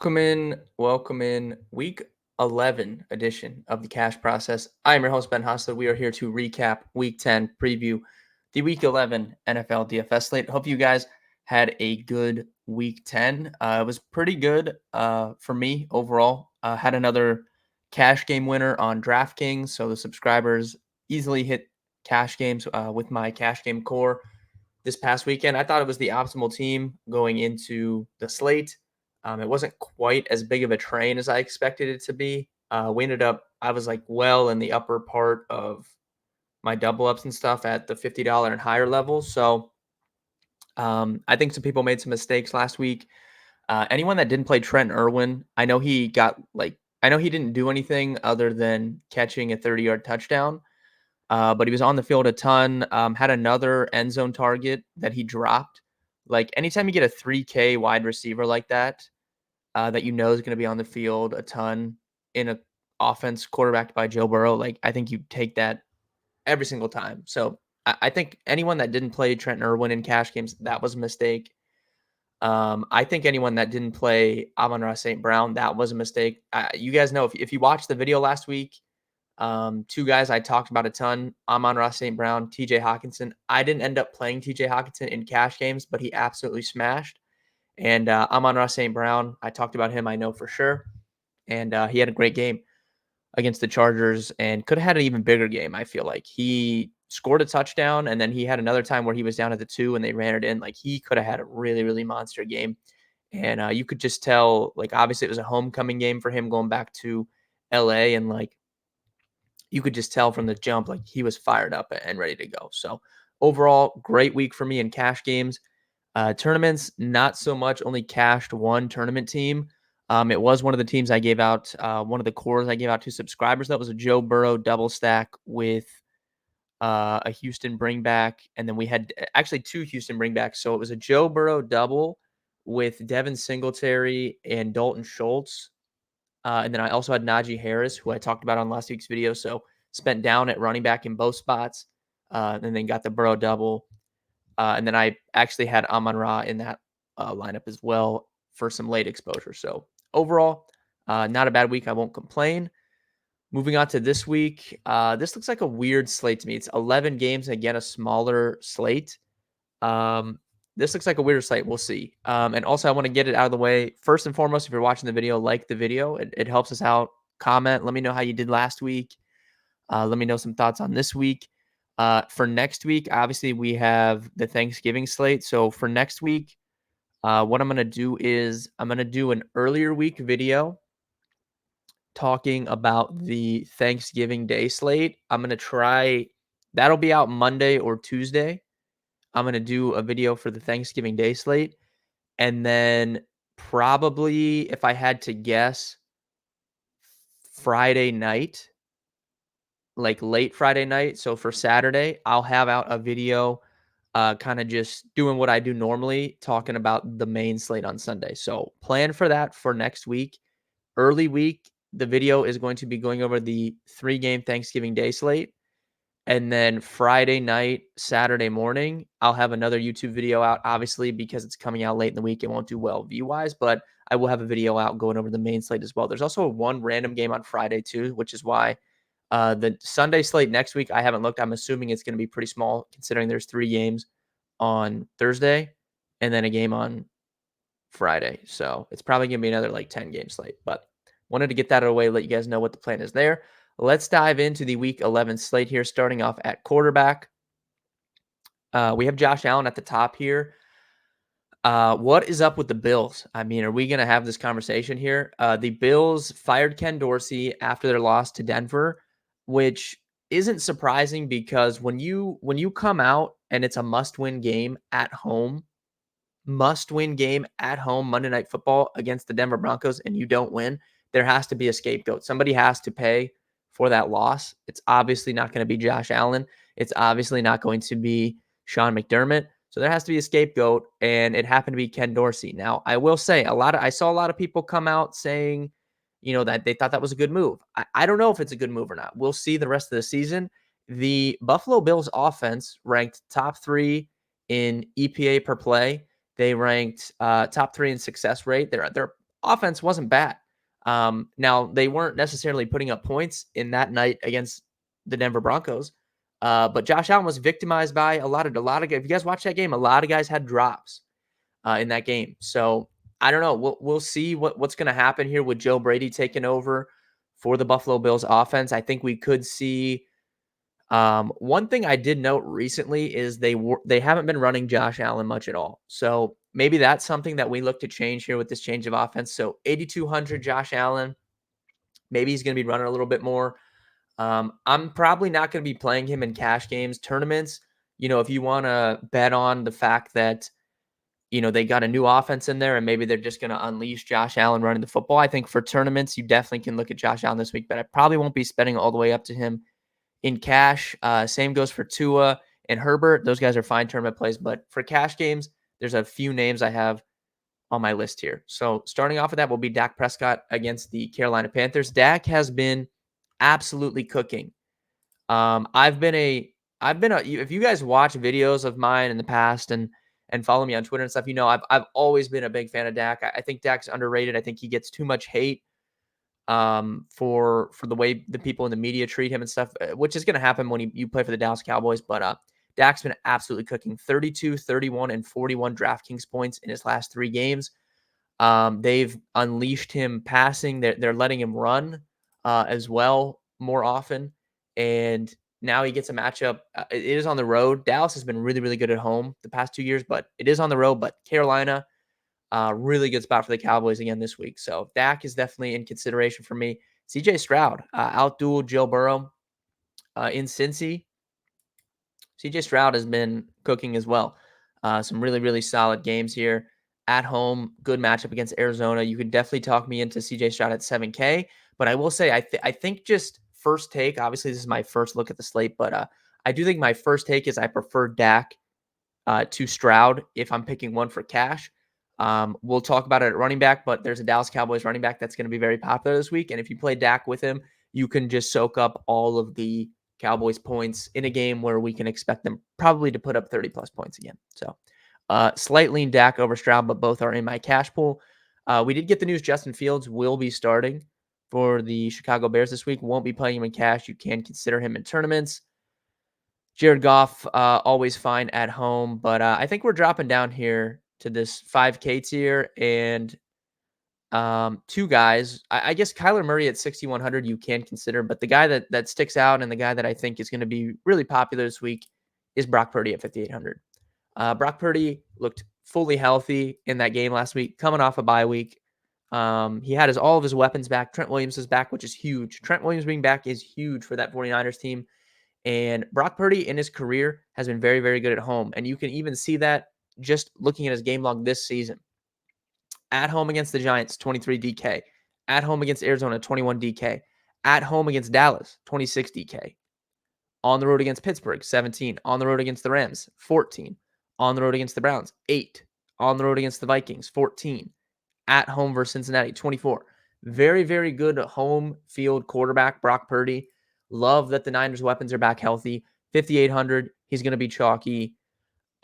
Welcome in week 11 edition of the Cash Process. I am your host, Ben Hostler. We are here to recap week 10, preview the week 11 NFL DFS slate. Hope you guys had a good week 10. It was pretty good for me overall. Had another cash game winner on DraftKings, so the subscribers easily hit cash games with my cash game core this past weekend. I thought it was the optimal team going into the slate. It wasn't quite as big of a train as I expected it to be. I was like well in the upper part of my double ups and stuff at the $50 and higher levels. So I think some people made some mistakes last week. Anyone that didn't play Trent Irwin, I know he didn't do anything other than catching a 30-yard touchdown. But he was on the field a ton, had another end zone target that he dropped. Like anytime you get a 3K wide receiver like that, that you know is going to be on the field a ton in a offense quarterbacked by Joe Burrow, like I think you take that every single time. So I think anyone that didn't play Trent Irwin in cash games, that was a mistake. I think anyone that didn't play Amon-Ra St. Brown, that was a mistake. You guys know if you watched the video last week, two guys I talked about a ton, Amon-Ra St. Brown, TJ Hawkinson. I didn't end up playing TJ Hawkinson in cash games, but he absolutely smashed. And Amon-Ra St. Brown, I talked about him, I know for sure. And he had a great game against the Chargers and could have had an even bigger game, I feel like. He scored a touchdown, and then he had another time where he was down at the 2 and they ran it in. Like, he could have had a really, really monster game. And you could just tell, like, obviously it was a homecoming game for him going back to LA, and like you could just tell from the jump, like he was fired up and ready to go. So overall, great week for me in cash games. Tournaments, not so much. Only cashed one tournament team. It was one of the teams I gave out, one of the cores I gave out to subscribers. That was a Joe Burrow double stack with a Houston bringback. And then we had actually two Houston bringbacks. So it was a Joe Burrow double with Devin Singletary and Dalton Schultz. And then I also had Najee Harris, who I talked about on last week's video. So spent down at running back in both spots, and then got the Burrow double. And then I actually had Amon-Ra in that lineup as well for some late exposure. So overall, not a bad week. I won't complain. Moving on to this week, this looks like a weird slate to me. It's 11 games, again, a smaller slate. This looks like a weirder slate. We'll see. And also, I want to get it out of the way. First and foremost, if you're watching the video, like the video. It helps us out. Comment. Let me know how you did last week. Let me know some thoughts on this week. For next week, obviously, we have the Thanksgiving slate. So for next week, what I'm going to do is I'm going to do an earlier week video talking about the Thanksgiving Day slate. I'm going to try, that'll be out Monday or Tuesday. I'm going to do a video for the Thanksgiving Day slate. And then probably, if I had to guess, Friday night, like late Friday night. So for Saturday, I'll have out a video kind of just doing what I do normally, talking about the main slate on Sunday. So plan for that for next week. Early week, the video is going to be going over the 3-game Thanksgiving Day slate. And then Friday night, Saturday morning, I'll have another YouTube video out. Obviously, because it's coming out late in the week, it won't do well view-wise, but I will have a video out going over the main slate as well. There's also one random game on Friday too, which is why the Sunday slate next week, I haven't looked. I'm assuming it's going to be pretty small considering there's 3 games on Thursday and then a game on Friday. So it's probably going to be another like 10-game slate, but wanted to get that out of the way, let you guys know what the plan is there. Let's dive into the week 11 slate here, starting off at quarterback. We have Josh Allen at the top here. What is up with the Bills? I mean, are we going to have this conversation here? The Bills fired Ken Dorsey after their loss to Denver, which isn't surprising because when you come out and it's a must-win game at home, Monday Night Football against the Denver Broncos, and you don't win, there has to be a scapegoat. Somebody has to pay for that loss. It's obviously not going to be Josh Allen. It's obviously not going to be Sean McDermott. So there has to be a scapegoat, and it happened to be Ken Dorsey. Now, I will say I saw a lot of people come out saying, that they thought that was a good move. I don't know if it's a good move or not. We'll see the rest of the season. The Buffalo Bills offense ranked top 3 in EPA per play. They ranked top 3 in success rate. They're offense wasn't bad. Now they weren't necessarily putting up points in that night against the Denver Broncos, but Josh Allen was victimized by a lot of guys. If you guys watch that game, a lot of guys had drops in that game. So I don't know. We'll see what's going to happen here with Joe Brady taking over for the Buffalo Bills offense. I think we could see. One thing I did note recently is they haven't been running Josh Allen much at all. So maybe that's something that we look to change here with this change of offense. So 8,200 Josh Allen, maybe he's going to be running a little bit more. I'm probably not going to be playing him in cash games, tournaments. If you want to bet on the fact that they got a new offense in there and maybe they're just going to unleash Josh Allen running the football. I think for tournaments, you definitely can look at Josh Allen this week, but I probably won't be spending all the way up to him in cash. Same goes for Tua and Herbert. Those guys are fine tournament plays, but for cash games, there's a few names I have on my list here. So starting off with that will be Dak Prescott against the Carolina Panthers. Dak has been absolutely cooking. If you guys watch videos of mine in the past and follow me on Twitter and stuff, I've always been a big fan of Dak. I think Dak's underrated. I think he gets too much hate for the way the people in the media treat him and stuff, which is going to happen when you play for the Dallas Cowboys. But Dak's been absolutely cooking 32, 31, and 41 DraftKings points in his last 3 games. They've unleashed him passing. They're letting him run as well more often. And now he gets a matchup. It is on the road. Dallas has been really, really good at home the past 2 years, but it is on the road. But Carolina, really good spot for the Cowboys again this week. So Dak is definitely in consideration for me. CJ Stroud outdueled Joe Burrow in Cincy. CJ Stroud has been cooking as well. Some really, really solid games here. At home, good matchup against Arizona. You could definitely talk me into CJ Stroud at 7K. But I will say, I think just first take, obviously this is my first look at the slate, but I do think my first take is I prefer Dak to Stroud if I'm picking one for cash. We'll talk about it at running back, but there's a Dallas Cowboys running back that's going to be very popular this week. And if you play Dak with him, you can just soak up all of the Cowboys points in a game where we can expect them probably to put up 30 plus points again. So slight lean Dak over Stroud, but both are in my cash pool. We did get the news Justin Fields will be starting for the Chicago Bears this week. Won't be playing him in cash. You can consider him in tournaments. Jared Goff, always fine at home, but I think we're dropping down here to this 5K tier and 2 guys. I guess Kyler Murray at 6,100 you can consider, but the guy that sticks out and the guy that I think is going to be really popular this week is Brock Purdy at 5,800. Brock Purdy looked fully healthy in that game last week, coming off a bye week. He had all of his weapons back. Trent Williams is back, which is huge. Trent Williams being back is huge for that 49ers team. And Brock Purdy in his career has been very, very good at home. And you can even see that just looking at his game log this season. At home against the Giants, 23 DK. At home against Arizona, 21 DK. At home against Dallas, 26 DK. On the road against Pittsburgh, 17. On the road against the Rams, 14. On the road against the Browns, 8. On the road against the Vikings, 14. At home versus Cincinnati, 24. Very, very good home field quarterback, Brock Purdy. Love that the Niners' weapons are back healthy. 5,800. He's going to be chalky.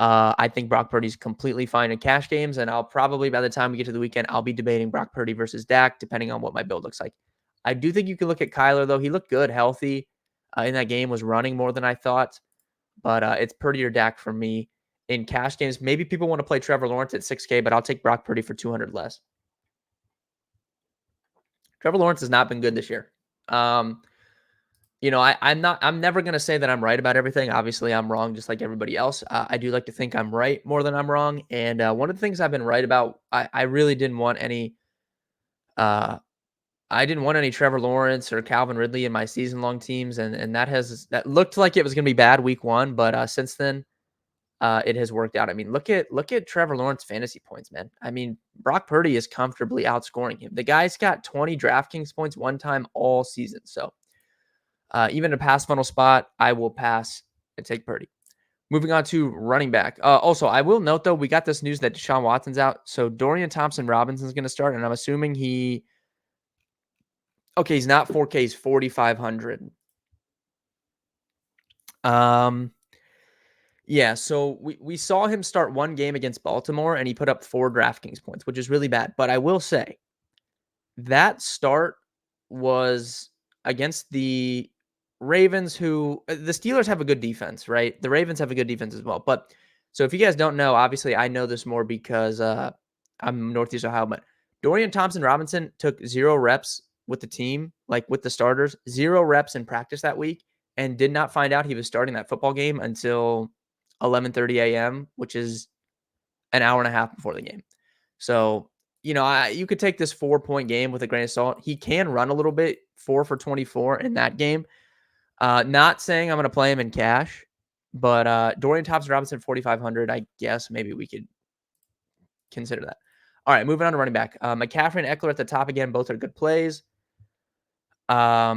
I think Brock Purdy's completely fine in cash games, and I'll probably, by the time we get to the weekend, I'll be debating Brock Purdy versus Dak, depending on what my build looks like. I do think you can look at Kyler, though. He looked good, healthy in that game, was running more than I thought, but it's Purdy or Dak for me in cash games. Maybe people want to play Trevor Lawrence at 6K, but I'll take Brock Purdy for 200 less. Trevor Lawrence has not been good this year. I'm never going to say that I'm right about everything. Obviously, I'm wrong just like everybody else. I do like to think I'm right more than I'm wrong. And one of the things I've been right about, I really didn't want any, Trevor Lawrence or Calvin Ridley in my season-long teams. And that looked like it was going to be bad week 1. But since then, it has worked out. I mean, look at Trevor Lawrence fantasy points, man. I mean, Brock Purdy is comfortably outscoring him. The guy's got 20 DraftKings points one time all season. So even a pass funnel spot, I will pass and take Purdy. Moving on to running back. Also, I will note, though, we got this news that Deshaun Watson's out. So Dorian Thompson-Robinson's going to start, and I'm assuming he's not 4K, he's 4,500. Yeah, so we saw him start one game against Baltimore, and he put up 4 DraftKings points, which is really bad. But I will say, that start was against the Ravens, who the Steelers have a good defense, right? The Ravens have a good defense as well. But so if you guys don't know, obviously I know this more because I'm Northeast Ohio, but Dorian Thompson-Robinson took 0 reps with the team, like with the starters, 0 reps in practice that week, and did not find out he was starting that football game until 11:30 a.m., which is an hour and a half before the game. So, you could take this 4-point game with a grain of salt. He can run a little bit, 4 for 24 in that game. Not saying I'm going to play him in cash, but Dorian Thompson-Robinson, 4,500. I guess maybe we could consider that. All right, moving on to running back. McCaffrey and Eckler at the top again. Both are good plays. I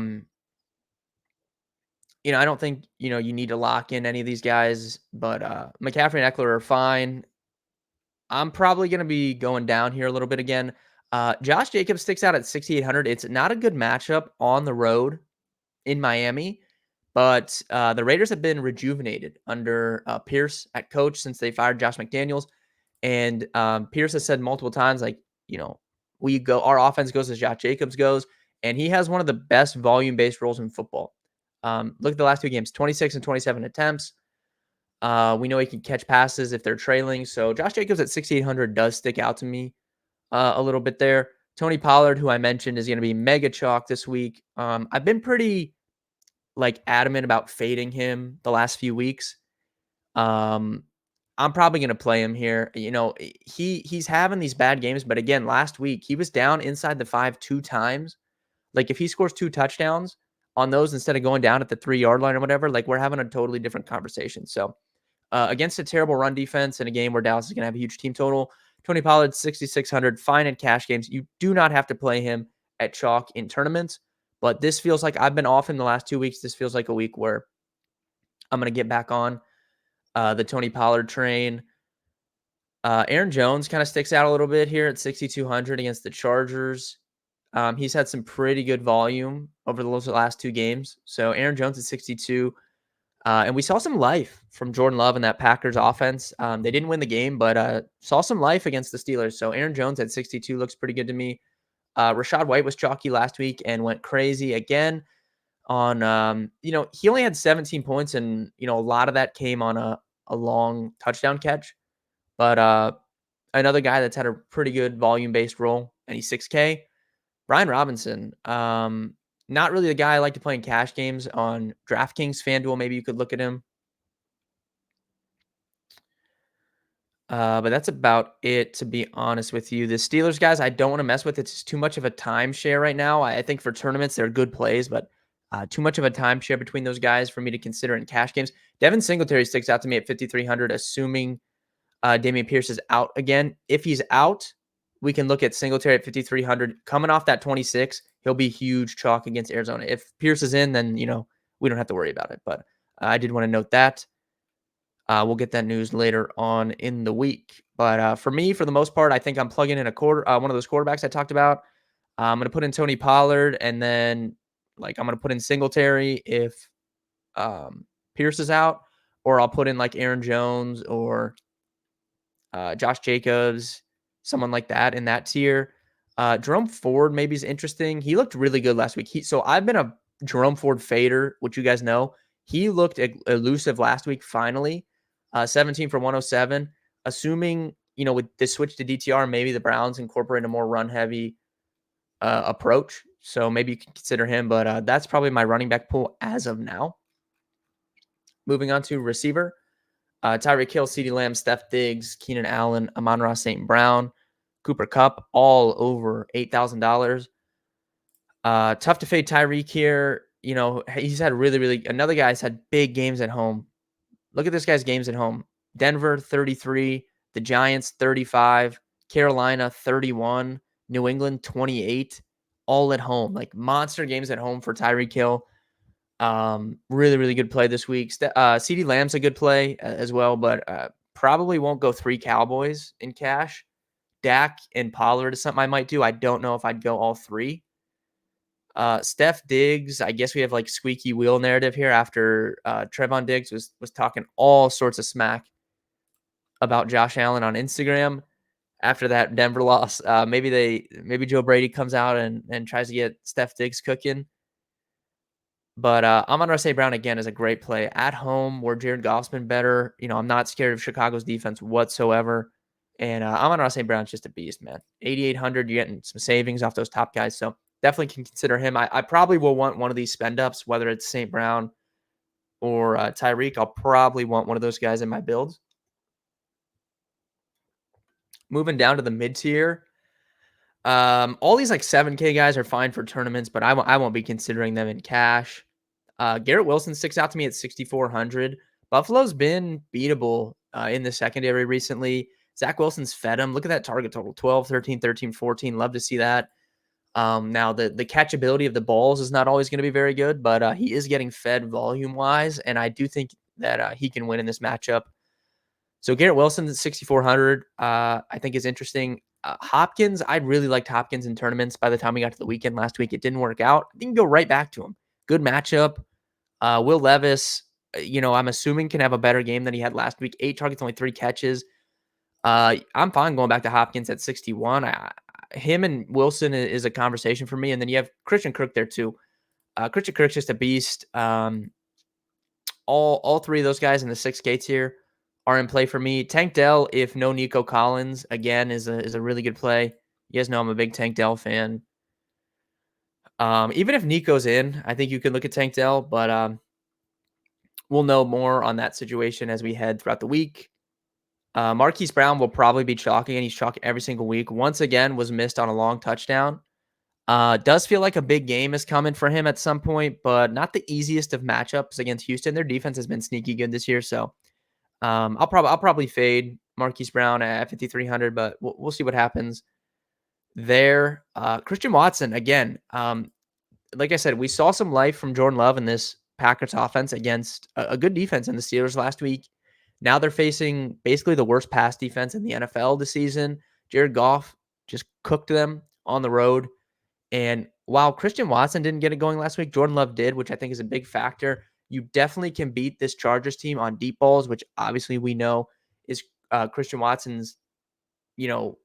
don't think, you need to lock in any of these guys, but McCaffrey and Eckler are fine. I'm probably going to be going down here a little bit again. Josh Jacobs sticks out at 6,800. It's not a good matchup on the road in Miami, but the Raiders have been rejuvenated under Pierce at coach since they fired Josh McDaniels. And Pierce has said multiple times, like, our offense goes as Josh Jacobs goes. And he has one of the best volume-based roles in football. Look at the last 2 games, 26 and 27 attempts. We know he can catch passes if they're trailing. So Josh Jacobs at 6,800 does stick out to me a little bit there. Tony Pollard, who I mentioned, is going to be mega chalk this week. I've been pretty adamant about fading him the last few weeks. I'm probably going to play him here. He's having these bad games, but again, last week he was down inside the 5 2 times. Like if he scores 2 touchdowns on those instead of going down at the 3-yard line or whatever, like we're having a totally different conversation. So against a terrible run defense in a game where Dallas is going to have a huge team total, Tony Pollard, 6,600, fine in cash games. You do not have to play him at chalk in tournaments, but this feels like I've been off in the last 2 weeks. This feels like a week where I'm going to get back on the Tony Pollard train. Aaron Jones kind of sticks out a little bit here at 6,200 against the Chargers. He's had some pretty good volume over the last 2 games. So Aaron Jones at 62. And we saw some life from Jordan Love in that Packers offense. They didn't win the game, but saw some life against the Steelers. So Aaron Jones at 62 looks pretty good to me. Rachaad White was chalky last week and went crazy again on, he only had 17 points, and, a lot of that came on a long touchdown catch. But another guy that's had a pretty good volume-based role, and he's 6K. Brian Robinson, not really the guy I like to play in cash games on DraftKings, FanDuel. Maybe you could look at him. But that's about it, to be honest with you. The Steelers guys, I don't want to mess with. It's too much of a timeshare right now. I think for tournaments, they're good plays, but too much of a timeshare between those guys for me to consider in cash games. Devin Singletary sticks out to me at 5,300, assuming Dameon Pierce is out again. If he's out, we can look at Singletary at 5,300. Coming off that 26, he'll be huge chalk against Arizona. If Pierce is in, then, we don't have to worry about it. But I did want to note that. We'll get that news later on in the week. But for me, for the most part, I think I'm plugging in one of those quarterbacks I talked about. I'm going to put in Tony Pollard, and then I'm going to put in Singletary if Pierce is out, or I'll put in Aaron Jones or Josh Jacobs, someone like that in that tier. Jerome Ford maybe is interesting. He looked really good last week. So I've been a Jerome Ford fader, which you guys know. He looked elusive last week, finally. 17 for 107. Assuming, with this switch to DTR, maybe the Browns incorporate a more run-heavy approach. So maybe you can consider him, but that's probably my running back pool as of now. Moving on to receiver. Tyreek Hill, CeeDee Lamb, Steph Diggs, Keenan Allen, Amon-Ra St. Brown, Cooper Kupp, all over $8,000. Tough to fade Tyreek here. He's had another guy's had big games at home. Look at this guy's games at home. Denver, 33. The Giants, 35. Carolina, 31. New England, 28. All at home. Monster games at home for Tyreek Hill. Really, really good play this week. CeeDee Lamb's a good play as well, but probably won't go 3 Cowboys in cash. Dak and Pollard is something I might do. I don't know if I'd go all 3. Steph Diggs, I guess we have squeaky wheel narrative here after Trevon Diggs was talking all sorts of smack about Josh Allen on Instagram. after that Denver loss. Maybe Joe Brady comes out and tries to get Steph Diggs cooking. But Amon-Ra St. Brown again is a great play at home where Jared Goff's been better. I'm not scared of Chicago's defense whatsoever. And Amon-Ra St. Brown's just a beast, man. 8,800, you're getting some savings off those top guys. So definitely can consider him. I probably will want one of these spend ups, whether it's St. Brown or Tyreek. I'll probably want one of those guys in my builds. Moving down to the mid tier. All these like 7K guys are fine for tournaments, but I won't be considering them in cash. Garrett Wilson sticks out to me at 6,400. Buffalo's been beatable in the secondary recently. Zach Wilson's fed him. Look at that target total, 12, 13, 13, 14. Love to see that. Now, the catchability of the balls is not always going to be very good, but he is getting fed volume-wise, and I do think that he can win in this matchup. So Garrett Wilson at 6,400, I think is interesting. Hopkins, I really liked Hopkins in tournaments. By the time we got to the weekend last week, it didn't work out. I think go right back to him. Good matchup. Will Levis, I'm assuming can have a better game than he had last week. 8 targets, only 3 catches. I'm fine going back to Hopkins at 61. Him and Wilson is a conversation for me. And then you have Christian Kirk there too. Christian Kirk's just a beast. All 3 of those guys in the 6K tier are in play for me. Tank Dell, if no Nico Collins, again, is a really good play. You guys know I'm a big Tank Dell fan. Even if Nico's in, I think you can look at Tank Dell, but we'll know more on that situation as we head throughout the week. Marquise Brown will probably be chalking, and he's chalking every single week. Once again, was missed on a long touchdown. Does feel like a big game is coming for him at some point, but not the easiest of matchups against Houston. Their defense has been sneaky good this year, so I'll probably fade Marquise Brown at 5,300, but we'll see what happens there. Christian Watson again. Like I said, we saw some life from Jordan Love in this Packers offense against a good defense in the Steelers last week. Now they're facing basically the worst pass defense in the NFL this season. Jared Goff just cooked them on the road. And while Christian Watson didn't get it going last week, Jordan Love did, which I think is a big factor. You definitely can beat this Chargers team on deep balls, which obviously we know is Christian Watson's,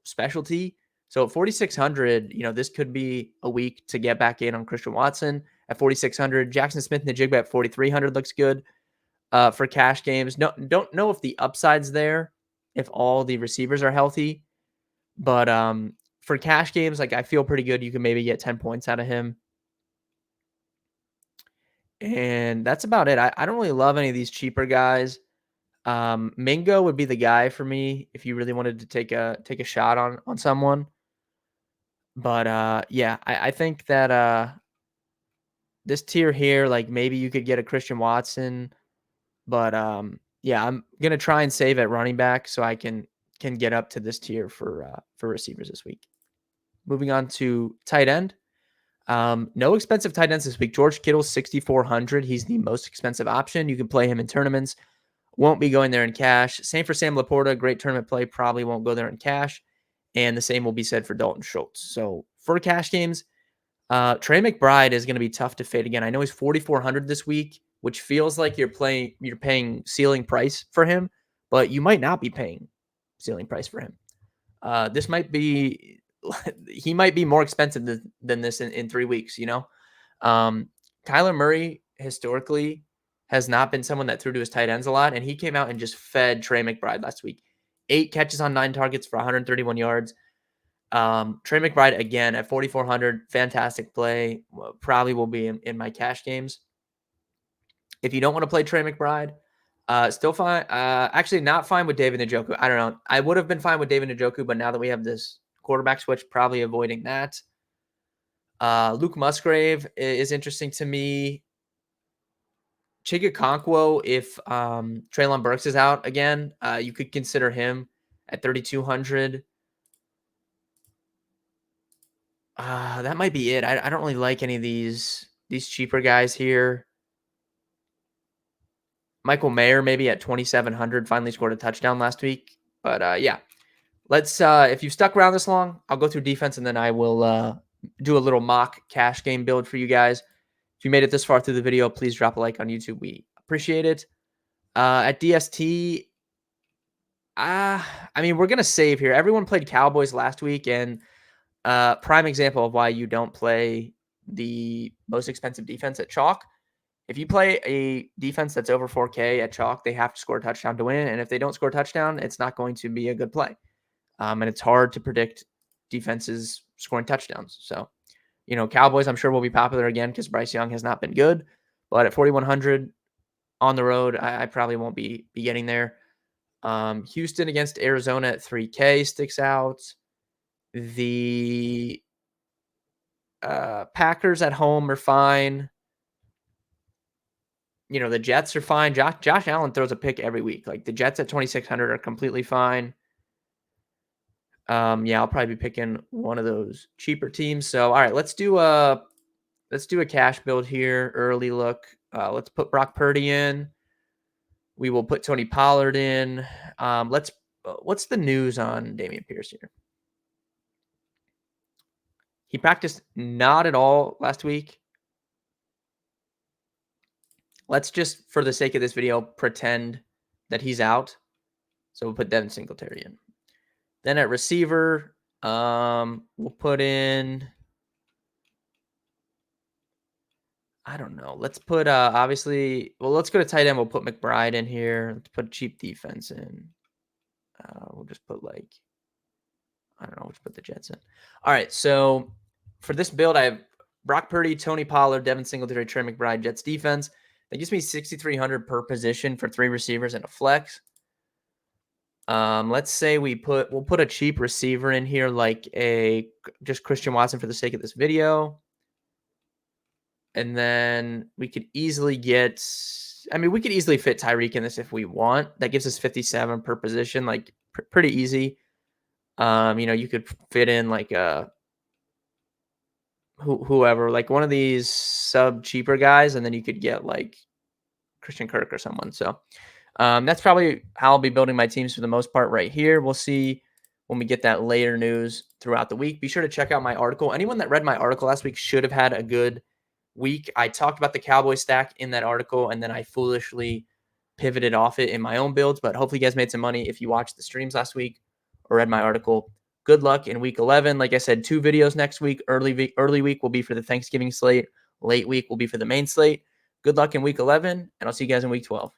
specialty. So at 4,600, this could be a week to get back in on Christian Watson. At 4,600, Jackson Smith and the Jigba at 4,300 looks good for cash games. No, don't know if the upside's there, if all the receivers are healthy, but for cash games, like I feel pretty good. You can maybe get 10 points out of him. And that's about it. I don't really love any of these cheaper guys. Mingo would be the guy for me if you really wanted to take a shot on someone. But yeah, I think that this tier here, like maybe you could get a Christian Watson, but yeah, I'm gonna try and save at running back so I can get up to this tier for receivers this week. Moving on to tight end. No expensive tight ends this week. George Kittle, 6,400. He's the most expensive option. You can play him in tournaments. Won't be going there in cash. Same for Sam Laporta. Great tournament play. Probably won't go there in cash. And the same will be said for Dalton Schultz. So for cash games, Trey McBride is going to be tough to fade again. I know he's 4,400 this week, which feels like you're paying ceiling price for him, but you might not be paying ceiling price for him. This might be he might be more expensive than this in 3 weeks. Kyler Murray historically has not been someone that threw to his tight ends a lot, and he came out and just fed Trey McBride last week. 8 catches on 9 targets for 131 yards. Trey McBride, again, at 4,400, fantastic play. Probably will be in my cash games. If you don't want to play Trey McBride, still fine. Actually, not fine with David Njoku. I don't know. I would have been fine with David Njoku, but now that we have this quarterback switch, probably avoiding that. Luke Musgrave is interesting to me. Chigakonkwo, if Treylon Burks is out again, you could consider him at 3,200. That might be it. I don't really like any of these cheaper guys here. Michael Mayer maybe at 2,700 finally scored a touchdown last week. But yeah, let's if you've stuck around this long, I'll go through defense and then I will do a little mock cash game build for you guys. If you made it this far through the video, please drop a like on YouTube. We appreciate it. At DST, I mean, we're gonna save here. Everyone played Cowboys last week, and prime example of why you don't play the most expensive defense at chalk. If you play a defense that's over 4K at chalk, they have to score a touchdown to win, and if they don't score a touchdown, it's not going to be a good play. And it's hard to predict defenses scoring touchdowns. So, Cowboys, I'm sure will be popular again because Bryce Young has not been good. But at 4,100 on the road, I probably won't be getting there. Houston against Arizona at 3K sticks out. The Packers at home are fine. The Jets are fine. Josh Allen throws a pick every week. Like the Jets at 2,600 are completely fine. Yeah, I'll probably be picking one of those cheaper teams. So, all right, let's do a cash build here. Early look. Let's put Brock Purdy in. We will put Tony Pollard in. What's the news on Dameon Pierce here? He practiced not at all last week. Let's just, for the sake of this video, pretend that he's out. So we'll put Devin Singletary in. Then at receiver, we'll put in, I don't know. Let's put obviously, well, let's go to tight end. We'll put McBride in here. Let's put cheap defense in. We'll just put I don't know, we'll just put the Jets in. All right, so for this build, I have Brock Purdy, Tony Pollard, Devin Singletary, Trey McBride, Jets defense. That gives me 6,300 per position for 3 receivers and a flex. Let's say we'll put a cheap receiver in here, like just Christian Watson for the sake of this video. And then we could easily fit Tyreek in this if we want. That gives us 57 per position, like pretty easy. You could fit in like whoever, like one of these sub cheaper guys, and then you could get like Christian Kirk or someone. So that's probably how I'll be building my teams for the most part right here. We'll see when we get that later news throughout the week. Be sure to check out my article. Anyone that read my article last week should have had a good week. I talked about the Cowboy stack in that article, and then I foolishly pivoted off it in my own builds, but hopefully you guys made some money if you watched the streams last week or read my article. Good luck in week 11. Like I said, 2 videos next week. Early week will be for the Thanksgiving slate. Late week will be for the main slate. Good luck in week 11, and I'll see you guys in week 12.